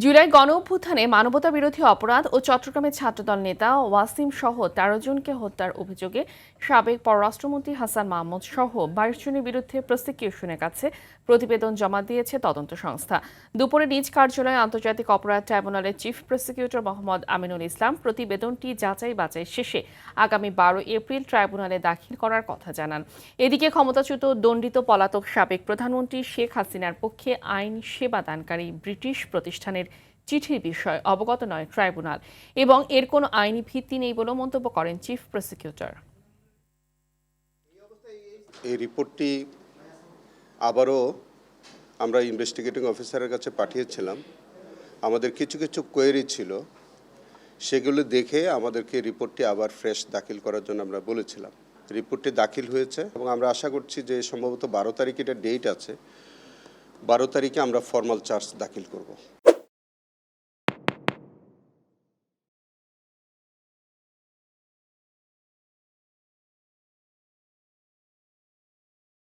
জুলাই গণঅভ্যুত্থানে মানবতাবিরোধী অপরাধ ও চট্টগ্রামের ছাত্রদল নেতা ওয়াসিম সহ ১৩ জনকে হত্যার অভিযোগে সাবেক পররাষ্ট্রমন্ত্রী হাসান মাহমুদ সহ ২২ জনের বিরুদ্ধে প্রসিকিউশনের কাছে প্রতিবেদন জমা দিয়েছে তদন্ত সংস্থা। দুপুরে নিজ কার্যালয়ে আন্তর্জাতিক অপরাধ ট্রাইব্যুনালের চিফ প্রসিকিউটর মোহাম্মদ আমিনুল ইসলাম প্রতিবেদনটি যাচাই বাছাই শেষে আগামী ১২ এপ্রিল ট্রাইব্যুনালে দাখিল করার কথা জানান। এদিকে ক্ষমতাচ্যুত দণ্ডিত পলাতক সাবেক প্রধানমন্ত্রী শেখ হাসিনার পক্ষে আইন সেবা দানকারী ব্রিটিশ প্রতিষ্ঠানের চিঠির বিষয়ে অবগত নয় ট্রাইব্যুনাল এবং এর কোনো আইনি ভিত্তি নেই বলে মন্তব্য করেন চিফ প্রসিকিউটর। এই রিপোর্টটি আবারও আমরা ইনভেস্টিগেটিং অফিসারের কাছে পাঠিয়েছিলাম। আমাদের কিছু কিছু কোয়েরি ছিল, সেগুলো দেখে আমাদেরকে রিপোর্টটি আবার ফ্রেশ দাখিল করার জন্য আমরা বলেছিলাম। রিপোর্টটি দাখিল হয়েছে এবং আমরা আশা করছি যে সম্ভবত ১২ তারিখে এটা ডেট আছে, ১২ তারিখে আমরা ফর্মাল চার্জ দাখিল করব।